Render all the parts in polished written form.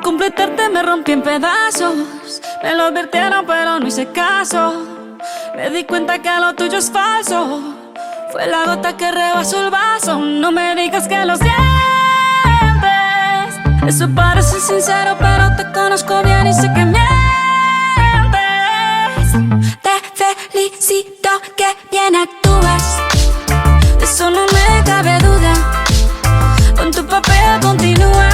completarte me rompí en pedazos. Me lo advirtieron pero no hice caso. Me di cuenta que lo tuyo es falso. Fue la gota que rebasó el vaso. No me digas que lo sientes. Eso parece sincero pero te conozco bien y sé que mientes. Te felicito que bien actúas. De eso no me cabe duda. Con tu papel continúa.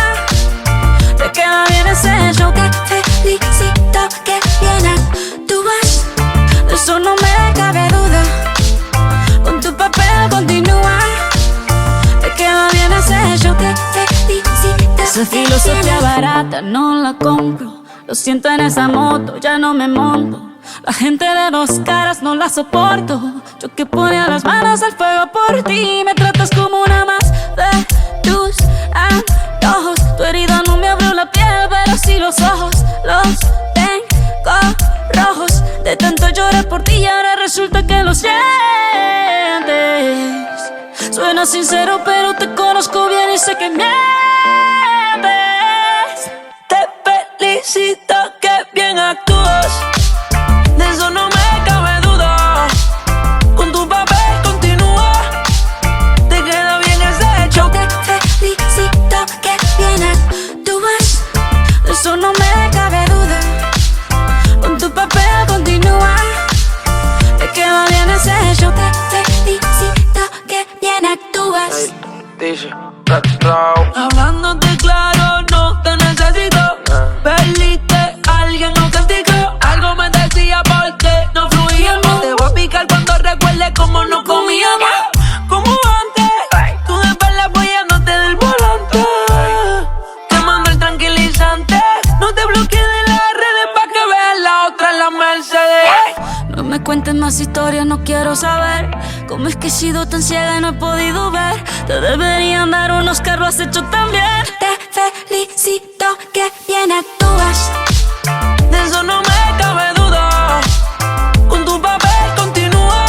Te queda bien ese show. Te felicito que bien actúas. De eso no me cabe duda. Con tu papel continúa. Te queda bien ese show. Te felicito. Esa filosofía barata no la compro. Lo siento en esa moto, ya no me monto. La gente de dos caras no la soporto. Yo que ponía las manos al fuego por ti. Me tratas como una más de tus antojos. Tu herida no me abrió la piel, pero sí los ojos. Los tengo rojos. De tanto llorar por ti y ahora resulta que lo sientes. Suena sincero pero te conozco bien y sé que mientes. Te felicito que bien actúas. De eso no me cabe duda. Con tu papel continúa. Te queda bien ese show. Te felicito que bien actúas. De eso no me cabe duda. Con tu papel continúa. Te queda bien ese show. Te felicito que bien actúas. Hey, dice, hablándote claro, no te necesito. Perdiste a alguien o castigo. Algo me decía porque no fluíamos. Te voy a picar cuando recuerde cómo no comíamos. Como antes, tú de espalda apoyándote del volante. Te mando el tranquilizante. No te bloquees de las redes pa' que veas la otra en la Mercedes. No me cuentes más historias, no quiero saber. ¿Cómo es que he sido tan ciega y no he podido ver? Te deberían dar un Oscar, lo has hecho tan bien. Te felicito que bien actúas. De eso no me cabe duda. Con tu papel continúa.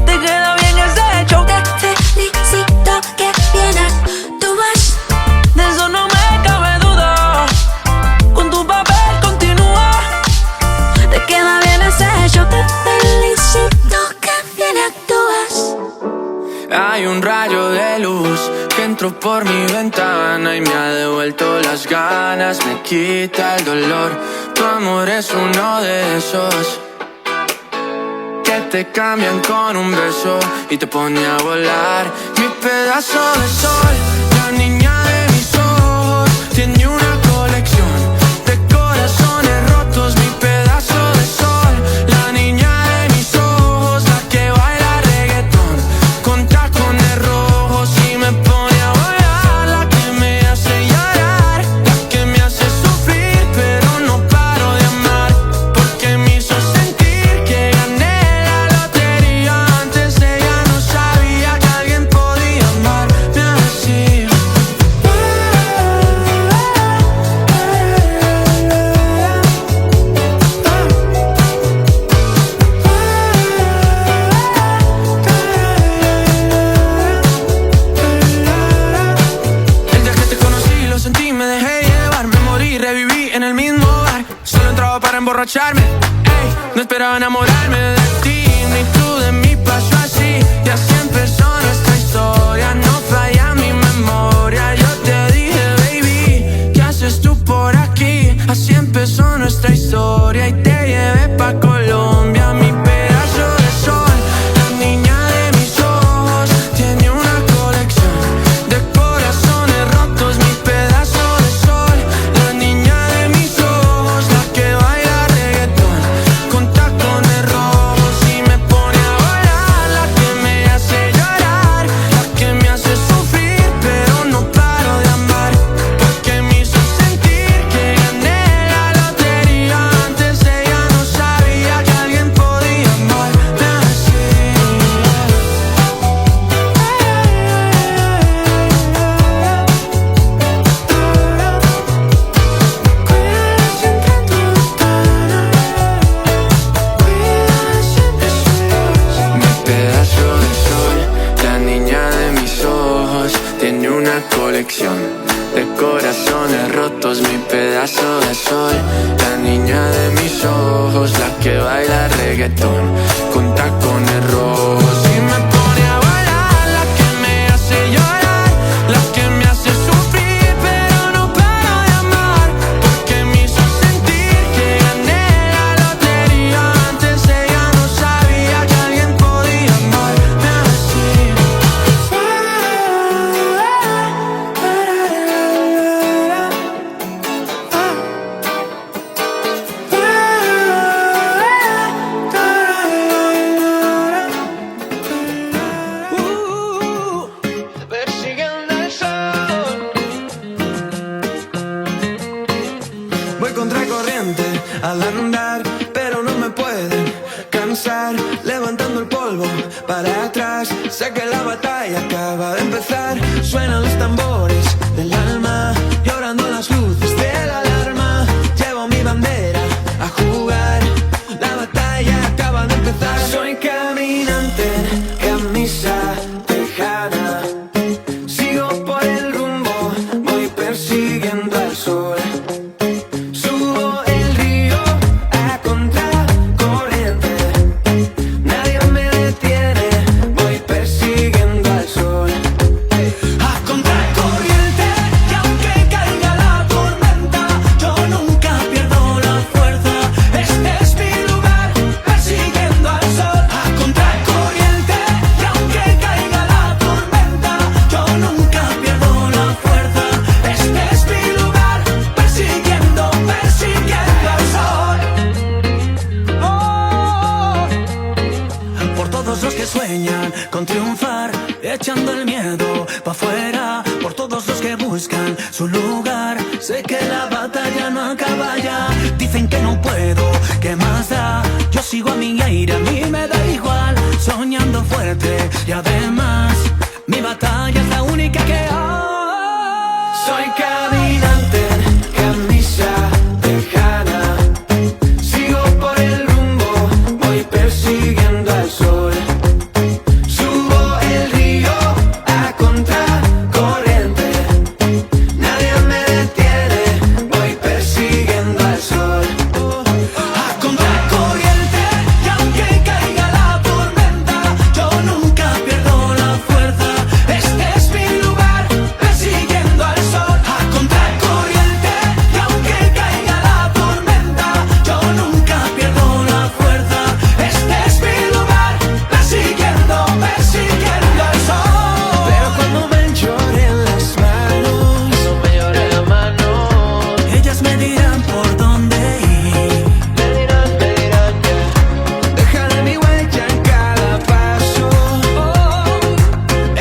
Te queda bien ese show. Te felicito que bien actúas. De eso no me cabe duda. Con tu papel continúa. Te queda bien ese show. Te felicito que bien actúas. hay un rayo de luz que entró por mi ventana y me ha devuelto las ganas, me quita el dolor. Tu amor es uno de esos que te cambian con un beso y te pone a volar. Mi pedazo de sol, la niña de mis ojos, tiene una colección de corazones rotos. Mi pedazo de sol, la niña de mis ojos, la que baila reggaetón con tacones rojos y me pone a volar. La que me hace llorar, la que me hace sufrir, pero no paro de amar, porque me hizo sentir que gané la lotería. Antes ella no sabía que alguien podía amarme así. El día que te conocí lo sentí, me dejé llevar, me morí, reviví en el mismo bar. Solo entraba para emborracharme, ey, no esperaba enamorarme de ti, ni tú de mí. Pasó así y así empezó nuestra historia. No falla mi memoria. Yo te dije, baby, ¿qué haces tú por aquí? Así empezó nuestra historia y te llevé pa' Colombia. Mi pedazo de sol, la niña de mis ojos, tiene una colección de corazones rotos. Mi pedazo de sol, la niña de mis ojos, la que baila reggaetón con tacones rojos y corazones rotos, mi pedazo de sol. La niña de mis ojos, la que baila reggaetón con tacones rojos. Y me pone a bailar, la que me hace llorar, la que me hace sufrir, pero no paro de amar, porque me hizo sentir que gané la lotería. Antes ella no sabía que alguien podía amarme así. Persiguiendo el sol. Voy contracorriente al andar, pero no me pueden cansar. Levantando el polvo para atrás, sé que la batalla acaba de empezar. Suenan los tambores del alma, llorando las luces de la alarma. Llevo mi bandera a jugar, la batalla acaba de empezar. Soy caminante, camisa tejana, sigo por el rumbo, voy persiguiendo al sol. Subo el río a contracorriente, nadie me detiene, voy persiguiendo al sol. A contracorriente, y aunque caiga la tormenta, yo nunca pierdo la fuerza. Este es mi lugar, persiguiendo al sol. A contracorriente, y aunque caiga la tormenta, yo nunca pierdo la fuerza. Este es mi lugar, persiguiendo al sol. Oh. Por todos los que sueñan con triunfar, echando el miedo pa' afuera. Por todos los que buscan su lugar, sé que la batalla no acaba ya. Dicen que no puedo, ¿qué más da? Yo sigo a mi aire, a mí me da igual. Soñando fuerte y además mi batalla es la única que hay. Soy caminante, camisa tejana, sigo por el rumbo, voy persiguiendo al sol. Subo el río a contracorriente, nadie me detiene, voy persiguiendo al sol. A contracorriente, y aunque caiga la tormenta, yo nunca pierdo la fuerza. Este es mi lugar, persiguiendo al sol. A contracorriente, y aunque caiga la tormenta, yo nunca pierdo la fuerza. Este es mi lugar, persiguiendo al sol. Pero cuando me lloren las manos, No me llore la mano, ellas me dirán por dónde ir. me dirán que Dejaré mi huella en cada paso.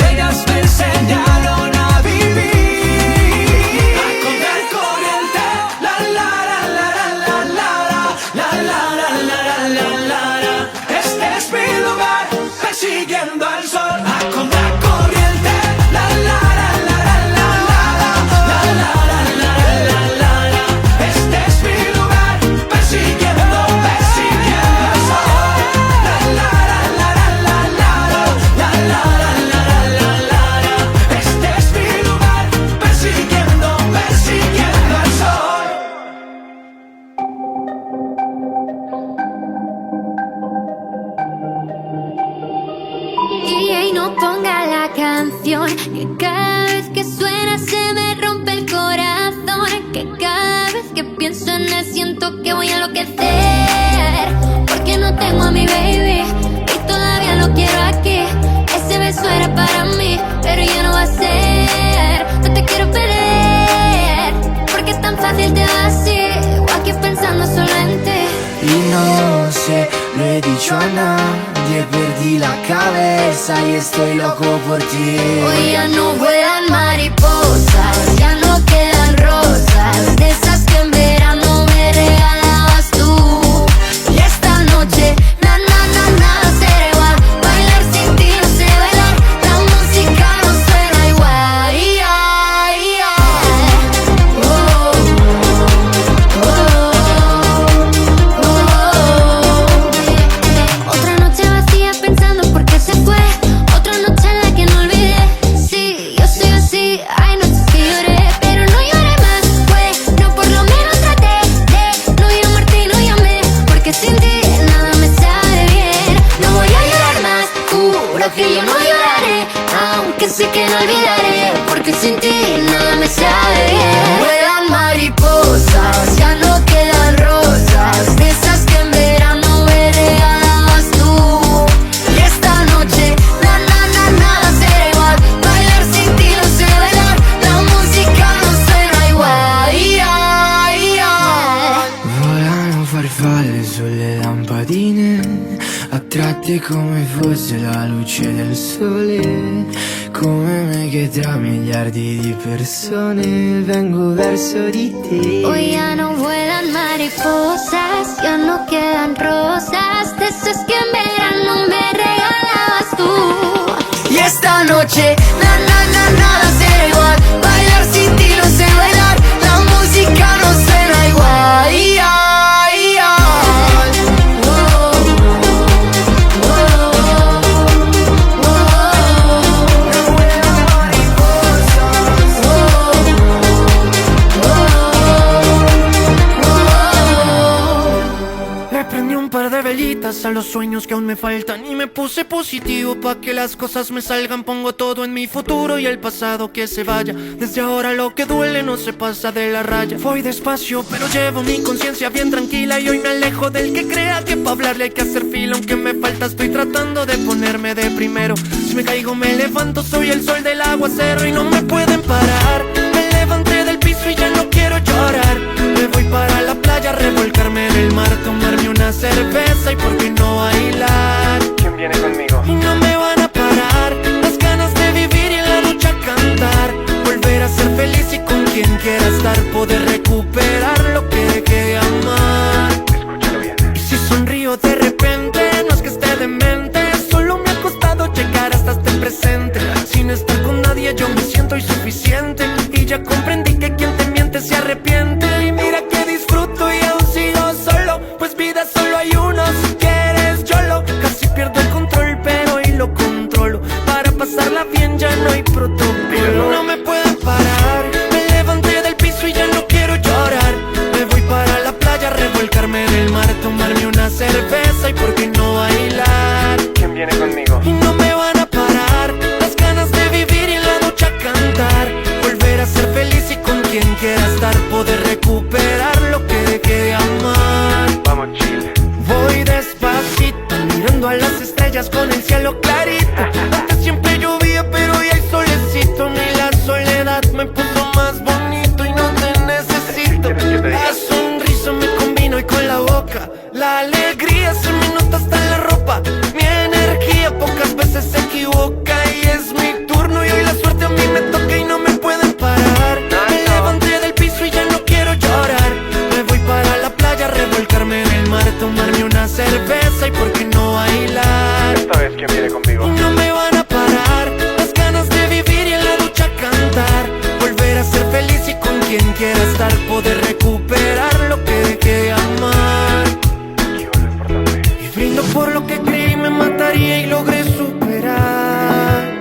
Ellas me enseñaron a vivir. A contracorriente, la la la la la la la la la la la la la. Este es mi lugar, persiguiendo al sol. A contracorriente, la la la la la la la la la la la la la. Este es mi lugar, persiguiendo al sol. La la la la la la la la la la la la la. Este es mi lugar, persiguiendo al sol. DJ, no ponga la canción, que cada vez que suena se me rompe el corazón, que cada vez que pienso en él siento que voy a enloquecer, porque no tengo a mi baby y todavía lo quiero aquí. Ese beso era para mí, pero ya no va a ser. No te quiero perder, porque es tan fácil te vas así, o aquí pensando solo en ti. Y no sé, lo he dicho a nadie, perdí la cabeza y estoy loco por ti. Hoy ya no vuelan mariposas, ya no quedan rosas, de esas que en verano me regalabas tú. Y esta noche, na na na nada será igual. Bailar sin ti no sé bailar, la música no suena igual. Ay, ay, oh, oh, oh. Otra noche vacía pensando por qué se fue, otra noche en la que no olvidé. Sí, yo soy así, hay noches farfalle sulle lampadine, attratte come fosse la luce del sole, come me che tra miliardi di persone vengo verso di te. Hoy ya no vuelan mariposas, ya no quedan rosas, de esas que en verano me regalabas tú. Y esta noche, nada será igual, bailar sin ti no sé bailar, la música no suena igual. A los sueños que aún me faltan y me puse positivo pa' que las cosas me salgan. Pongo todo en mi futuro y el pasado que se vaya. Desde ahora lo que duele no se pasa de la raya. Voy despacio pero llevo mi conciencia bien tranquila, y hoy me alejo del que crea que pa' hablarle hay que hacer fila. Aunque me falta estoy tratando de ponerme de primero. Si me caigo me levanto, soy el sol del aguacero y no me pueden parar. Me levanté del piso y ya no quiero llorar. Me voy para la playa, revolcarme en el mar, tomarme una cerveza y por qué no bailar. ¿Quién viene conmigo? Y no me van a parar las ganas de vivir y en la ducha cantar, volver a ser feliz y con quien quiera estar, poder recuperar lo que dejé de amar. Escúchalo bien. Y si sonrío de repente, no es que esté demente, solo me ha costado llegar hasta este presente. Sin estar con nadie yo me siento insuficiente, y ya comprendí que quien te miente se arrepiente. Y mira que disfruto y aún sigo solo, pues vida solo hay una. Si quieres YOLO, casi pierdo el control pero hoy lo controlo. Para pasarla bien ya no hay protocolo. No me pueden parar, me levanté del piso y ya no quiero llorar. Me voy para la playa, revolcarme en el mar, tomarme una cerveza y por qué no bailar. ¿Quién viene conmigo? Y no me van a parar las ganas de vivir y en la ducha cantar, volver a ser feliz y con quien quiera estar, poder recuperar lo que dejé de amar. Vamos, chill. Voy despacito, mirando a las estrellas con el cielo clarito. Antes siempre llovía pero hoy hay solecito, ni la soledad me puso más bonito y no te necesito. La sonrisa me combina hoy con la boca, la alegría se me nota hasta en la ropa. Mi energía pocas veces se equivoca y es mi turno, y hoy la suerte a mí me toca y no me pueden parar. Me levanté del piso y ya no quiero llorar. Me voy para la playa, revolcarme en el mar, tomarme una cerveza y por qué no bailar. Esta vez, ¿quién viene conmigo? Y no me van a parar las ganas de vivir y en la ducha cantar, volver a ser feliz y con quien quiera estar, poder recuperar lo que dejé de amar. Hijo, lo importante. Y brindo por lo que creí me mataría y logré superar,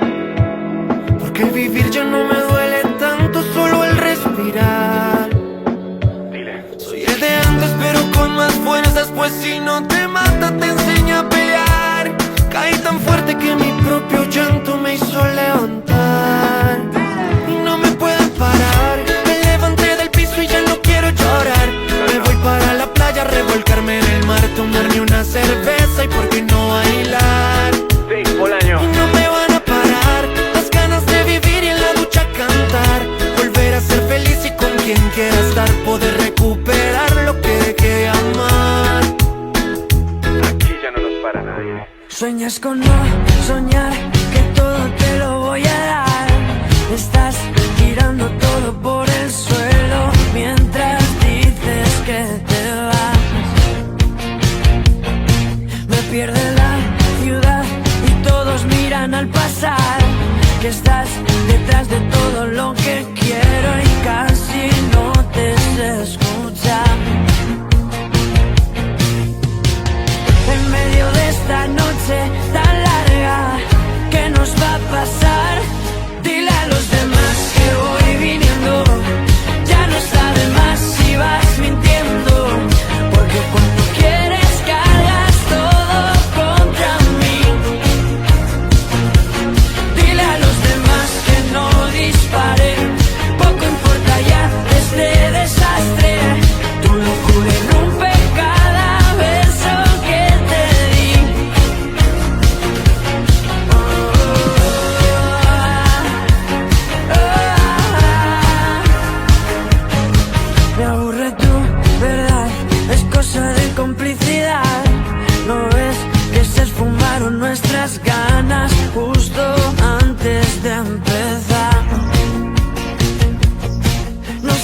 porque el vivir ya no me duele tanto, solo el respirar. Dile. Soy el de antes pero con más fuerzas, pues si no te mata te enseña a pelear. Caí tan fuerte que mi propio llanto me hizo levantar. Y no me pueden parar, me levanté del piso y ya no quiero llorar. Me voy para la playa, revolcarme en el mar, tomarme una cerveza y por qué no bailar. Sí, Bolaño. Y no me van a parar las ganas de vivir y en la ducha cantar, volver a ser feliz y con quien quiera estar, poder recuperar lo que dejé de amar. Aquí ya no nos para nadie. Sueñas con no soñar, que todo te lo voy a dar. Estás tirando todo por el suelo mientras dices que te vas. Me pierde la ciudad y todos miran al pasar, que estás detrás de todo lo que quiero y casi no te sé escuchar. En medio de esta noche tan larga, ¿qué nos va a pasar? Dile a los demás que voy viniendo.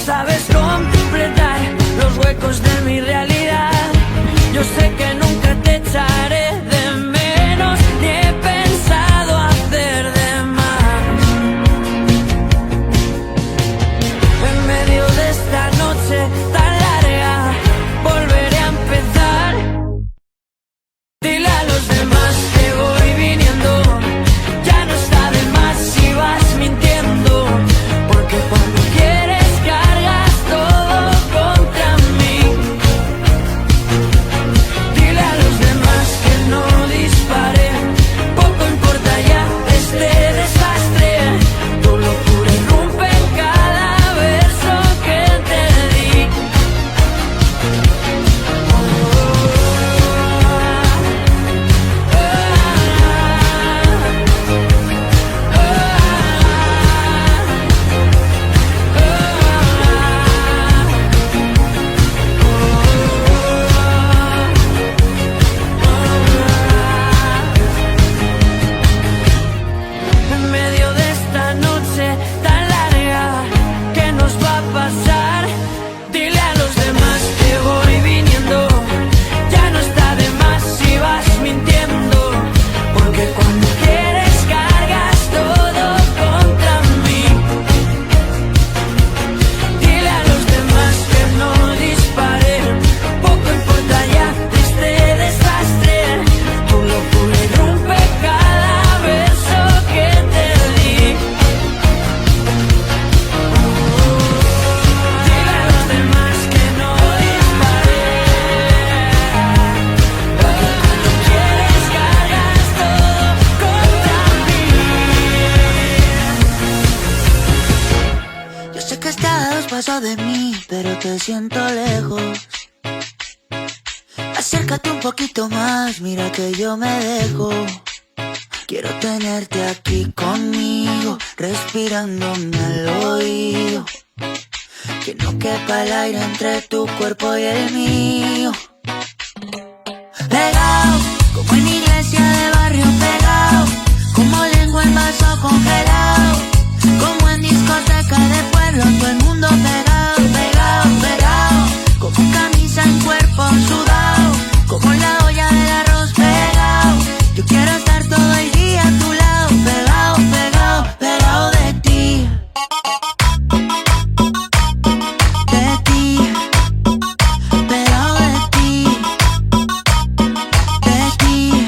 sabes completar los huecos de mi realidad. Yo sé que nunca te echaré de menos, ni he pensado hacer de más. En medio de esta noche tan larga, volveré a empezar. Dile a los demás que voy viniendo, ya no está de más si vas mintiendo, porque cuando quieres cargas todo contra mí. Dile a los demás que no disparé, poco importa ya este desastre. Tu locura irrumpe en cada verso que te di. En medio de esta noche tan larga, ¿qué nos va a pasar? Dile a los demás que voy viniendo, ya no está de más si vas mintiendo, porque cuando quieres cargas todo contra mí. Dile a los demás que no disparé, poco importa ya este desastre. Tu locura irrumpe cada verso que te di. Dile a los demás que no disparé, porque cuando quieres cargas todo contra mí. Yo sé que estás a 2 pasos de mí, pero te siento lejos. Acércate un poquito más, mira que yo me dejo. Quiero tenerte aquí conmigo, respirándome al oído. Que no quepa el aire entre tu cuerpo y el mío. Pegado, como en iglesia de barrio pegado, como lengua en vaso congelado, como en discoteca de pueblo, todo el mundo pegado, pegado, pegado, como camisa en cuerpo sudado, como la olla del arroz pegado. Yo quiero estar todo el día a tu lado, pegado, pegado, pegado de ti. De ti, pegado de ti. De ti.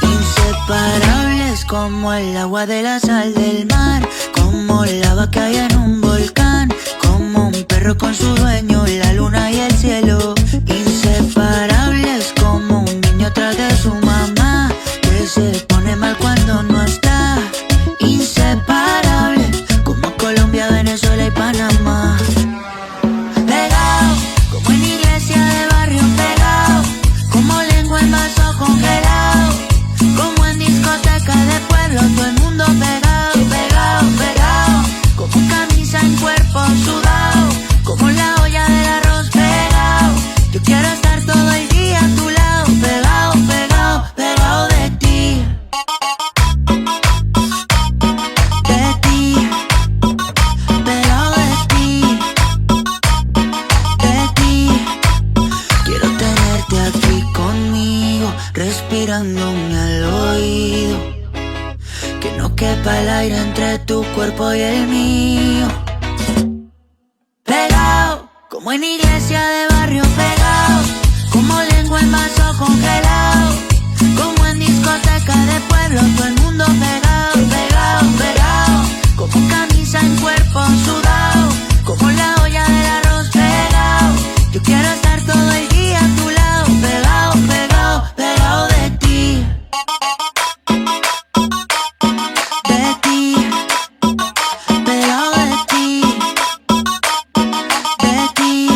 Inseparables como el agua de la sal del mar, como lava que hay en un volcán, como un perro con su dueño, la luna y el cielo. Inseparables como un niño tras de su mamá, que se pone mal cuando no está. Inseparables como Colombia, Venezuela y Panamá. Pegado, como en iglesia de barrio pegado, como lengua en vaso congelado, como en discoteca de pueblo, todo el mundo pegado, pegado, pegado, como camisa en cuerpo sudado, como la olla del arroz pegado. Yo quiero estar todo el día a tu lado, pegado, pegado, pegado de ti. De ti, pegado de ti. De ti. Quiero tenerte aquí conmigo, respirándome al oído. Que no quepa el aire entre tu cuerpo y el mío. Pegado, como en iglesia de barrio pegado, como lengua en vaso congelado, como en discoteca de pueblo, todo el mundo pegado, pegado, pegado, como camisa en cuerpo sudado, como la olla del arroz pegado. Yo quiero estar todo el día a tu lado, pegado, pegado, pegado de ti. De ti, pegado de ti. De ti.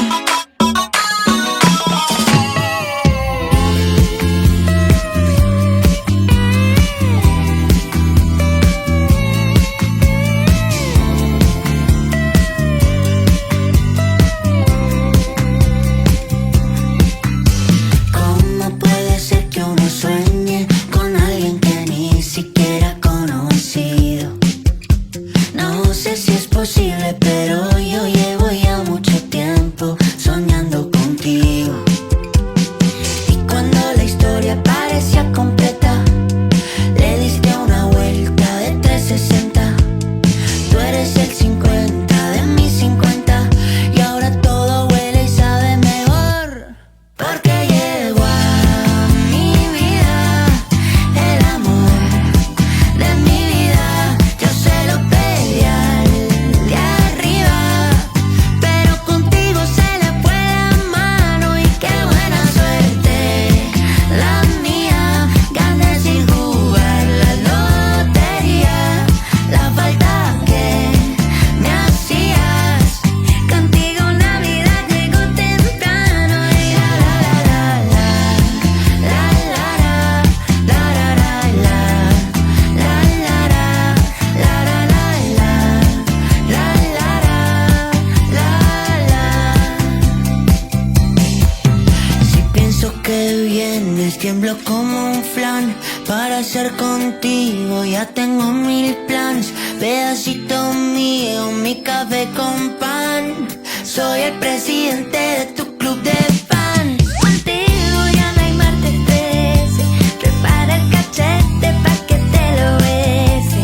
Tiemblo como un flan para ser contigo. Ya tengo 1000 planes, pedacito mío, mi café con pan. Soy el presidente de tu club de fans. Contigo ya no hay martes 13. Prepara el cachete pa' que te lo bese.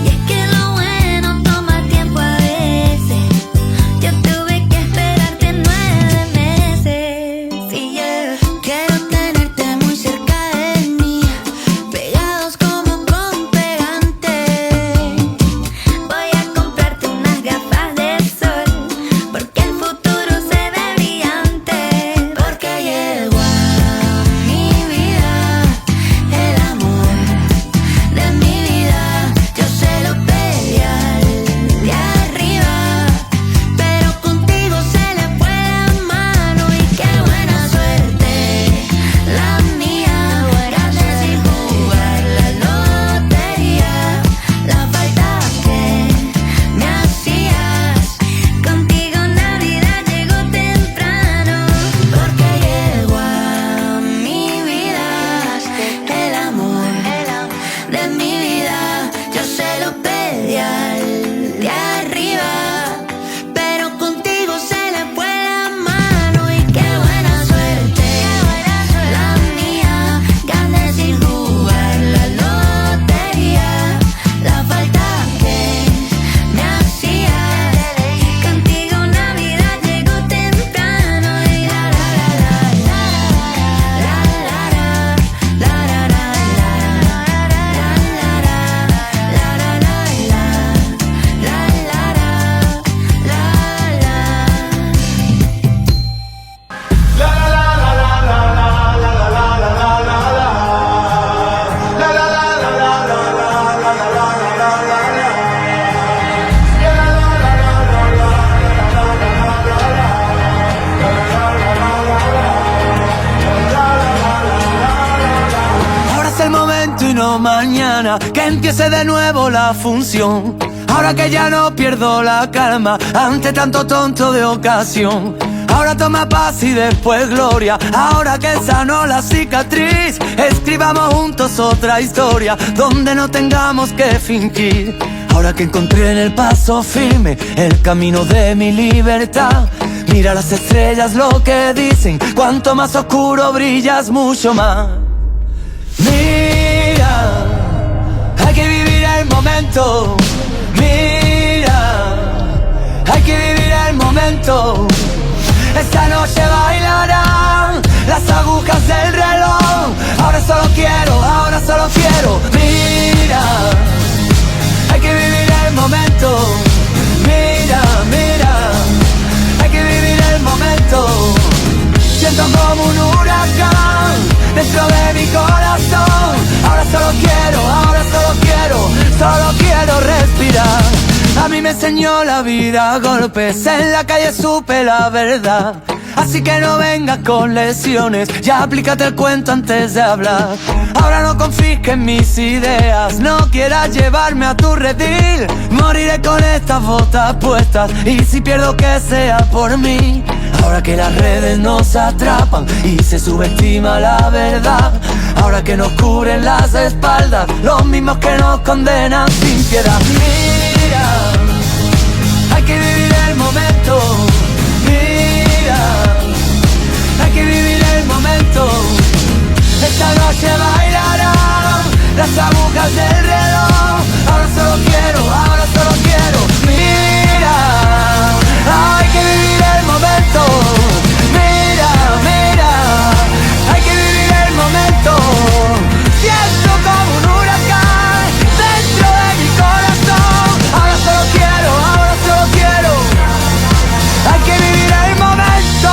Y es que lo bueno toma tiempo a veces. Yo tuve que esperarte 9 meses. Y yo quiero tenerte muy cerca de mí, pegados como con pegante. Voy a comprarte unas gafas de sol, porque el futuro se ve brillante. Porque llegó a mi vida el amor de mi vida. Yo se lo pedí al de arriba, pero contigo se le fue la mano. Y qué buena suerte la mía, gané sin jugar la lotería. La falta que me hacías, contigo Navidad llegó temprano. Porque llegó a mi vida el amor de mi vida. Yo se lo pedí al de arriba, pero contigo se le fue la mano. Y qué buena suerte la mía, gané sin jugar la lotería. La falta que me hacías, contigo Navidad llegó temprano. Y la la la la la la la la la Ahora es el momento y no mañana, que empiece de nuevo la función. Ahora que ya no pierdo la calma ante tanto tonto de ocasión. Ahora toma paz y después gloria. Ahora que sanó la cicatriz, escribamos juntos otra historia donde no tengamos que fingir. Ahora que encontré en el paso firme el camino de mi libertad, mira las estrellas lo que dicen: cuanto más oscuro brillas, mucho más. Mira, hay que vivir el momento. Mira, hay que vivir el momento. Esta noche bailarán las agujas del reloj. Ahora solo quiero. Mira, hay que vivir el momento. Mira, hay que vivir el momento. Siento como un huracán dentro de mi corazón. Ahora solo quiero respirar. A mí me enseñó la vida a golpes, en la calle supe la verdad. Así que no vengas con lesiones, ya aplícate el cuento antes de hablar. Ahora no confisques mis ideas, no quieras llevarme a tu redil. Moriré con estas botas puestas, y si pierdo que sea por mí. Ahora que las redes nos atrapan y se subestima la verdad. Ahora que nos cubren las espaldas los mismos que nos condenan sin piedad. Mira, hay que vivir el momento. Mira, hay que vivir el momento. Esta noche bailarán las agujas del reloj. Ahora solo quiero. Mira, hay que vivir el momento. Mira, hay que vivir el momento. Siento como un huracán dentro de mi corazón. Ahora solo quiero. Hay que vivir el momento.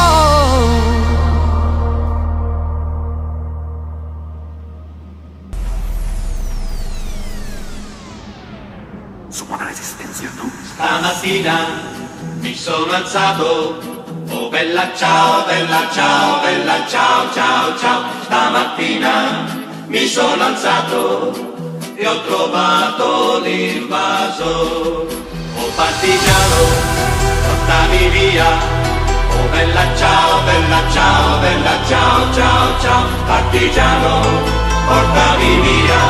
Stamattina mi sono alzato, oh bella ciao, bella ciao, bella ciao, ciao, ciao. Stamattina mi sono alzato e ho trovato l'invaso. Oh partigiano, portami via, oh bella ciao, bella ciao, bella ciao. ciao, ciao, ciao, partigiano, portami via,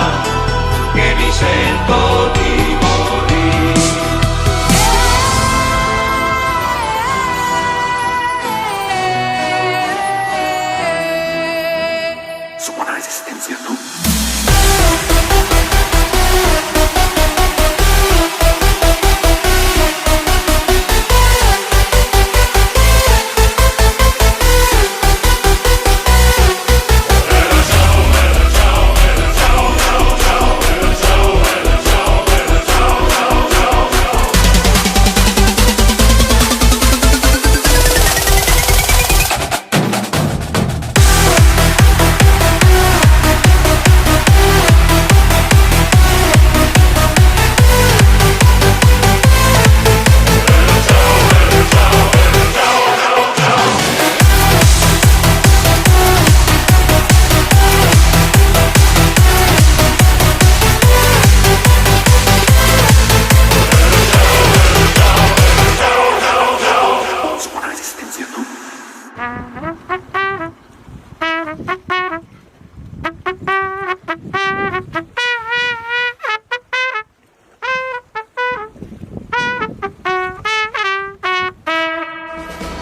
che mi sento di morire. Suona resistencia, no?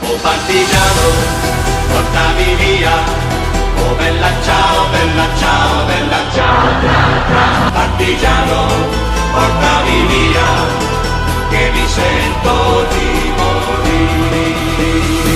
Oh partigiano, portami via, oh bella ciao, bella ciao, bella ciao. Partigiano, portami via, che mi sento di morire.